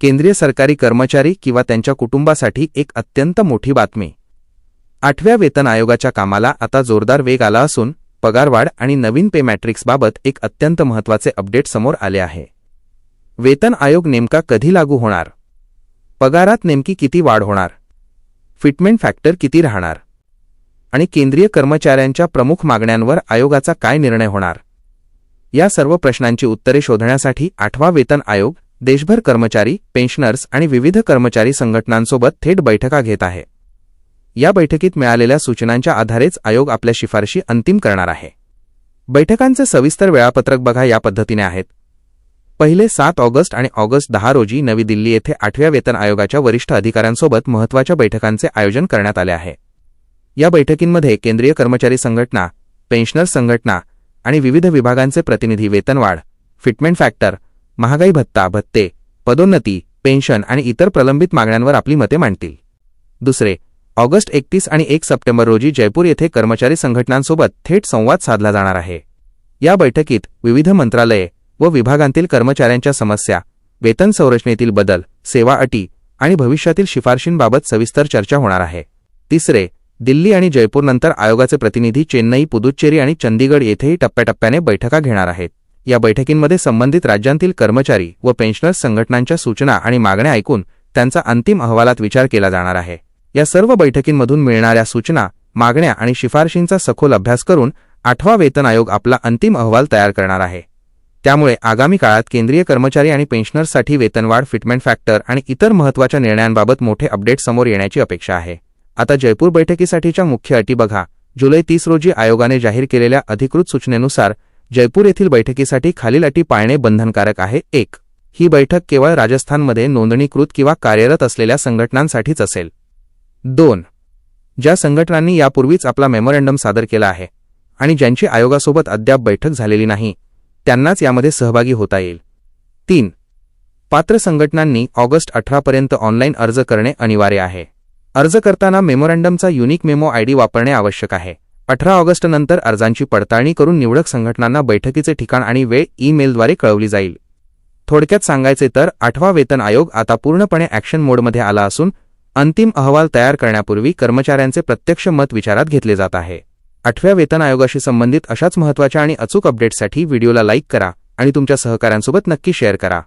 केंद्रीय सरकारी कर्मचारी किंवा त्यांच्या कुटुंबासाठी एक अत्यंत मोठी बातमी। 8व्या वेतन आयोगाच्या कामाला आता जोरदार वेग आला असून पगारवाढ आणि नवीन पे मॅट्रिक्सबाबत एक अत्यंत महत्त्वाचे अपडेट समोर आले आहे। वेतन आयोग नेमका कधी लागू होणार? पगारात नेमकी किती वाढ होणार? फिटमेंट फॅक्टर किती राहणार? आणि केंद्रीय कर्मचाऱ्यांच्या प्रमुख मागण्यांवर आयोगाचा काय निर्णय होणार? या सर्व प्रश्नांची उत्तरे शोधण्यासाठी 8वा वेतन आयोग देशभर कर्मचारी, पेन्शनर्स आणि विविध कर्मचारी संघटनांसोबत थेट बैठका घेत आहे। या बैठकीत मिळालेल्या सूचनांच्या आधारेच आयोग आपल्या शिफारशी अंतिम करणार आहे। बैठकांचे सविस्तर वेळापत्रक बघा या पद्धतीने आहेत। पहिले 7 ऑगस्ट आणि ऑगस्ट 10 रोजी नवी दिल्ली येथे 8व्या वेतन आयोगाच्या वरिष्ठ अधिकाऱ्यांसोबत महत्त्वाच्या बैठकांचे आयोजन करण्यात आले आहे। या बैठकींमध्ये केंद्रीय कर्मचारी संघटना, पेन्शनर्स संघटना आणि विविध विभागांचे प्रतिनिधी वेतनवाढ, फिटमेंट फॅक्टर, महागाई भत्ते, पदोन्नती, पेन्शन आणि इतर प्रलंबित मागण्यांवर आपली मते मांडतील। दुसरे, ऑगस्ट 31 आणि 1 सप्टेंबर रोजी जयपूर येथे कर्मचारी संघटनांसोबत थेट संवाद साधला जाणार आहे। या बैठकीत विविध मंत्रालये व विभागांतील कर्मचाऱ्यांच्या समस्या, वेतन संरचनेतील बदल, सेवा अटी आणि भविष्यातील शिफारशींबाबत सविस्तर चर्चा होणार आहे। तिसरे, दिल्ली आणि जयपूरनंतर आयोगाचे प्रतिनिधी चेन्नई, पुदुच्चेरी आणि चंदीगड येथेही टप्प्याटप्प्याने बैठका घेणार आहेत। या बैठकींमध्ये संबंधित राज्यांतील कर्मचारी व पेन्शनर्स संघटनांच्या सूचना आणि मागण्या ऐकून त्यांचा अंतिम अहवालात विचार केला जाणार आहे। या सर्व बैठकींमधून मिळणाऱ्या सूचना, मागण्या आणि शिफारशींचा सखोल अभ्यास करून 8वा वेतन आयोग आपला अंतिम अहवाल तयार करणार आहे। त्यामुळे आगामी काळात केंद्रीय कर्मचारी आणि पेन्शनर्ससाठी वेतनवाढ, फिटमेंट फॅक्टर आणि इतर महत्त्वाच्या निर्णयांबाबत मोठे अपडेट समोर येण्याची अपेक्षा आहे। आता जयपूर बैठकीसाठीच्या मुख्य अटी बघा। जुलै 30 रोजी आयोगाने जाहीर केलेल्या अधिकृत सूचनेनुसार जयपूर येथील बैठकीसाठी खालील अटी पाळणे बंधनकारक आहे। 1. ही बैठक केवळ राजस्थानमध्ये नोंदणीकृत किंवा कार्यरत असलेल्या संघटनांसाठीच असेल। 2. ज्या संघटनांनी यापूर्वीच आपला मेमोरंडम सादर केला आहे आणि ज्यांची आयोगासोबत अद्याप बैठक झालेली नाही त्यांनाच यामध्ये सहभागी होता येईल। 3. पात्र संघटनांनी ऑगस्ट 18 पर्यंत ऑनलाईन अर्ज करणे अनिवार्य आहे। अर्ज करताना मेमोरंडमचा युनिक मेमो आयडी वापरणे आवश्यक आहे। 18 ऑगस्ट नंतर अर्जांची पडताळणी करून निवडक संघटनांना बैठकीचे ठिकाण आणि वेळ ईमेलद्वारे कळवली जाईल। थोडक्यात सांगायचे तर 8वा वेतन आयोग आता पूर्णपणे ॲक्शन मोडमध्ये आला असून अंतिम अहवाल तयार करण्यापूर्वी कर्मचाऱ्यांचे प्रत्यक्ष मत विचारात घेतले जात आहे। 8व्या वेतन आयोगाशी संबंधित अशाच महत्त्वाच्या आणि अचूक अपडेट्ससाठी व्हिडिओला लाईक करा आणि तुमच्या सहकाऱ्यांसोबत नक्की शेअर करा।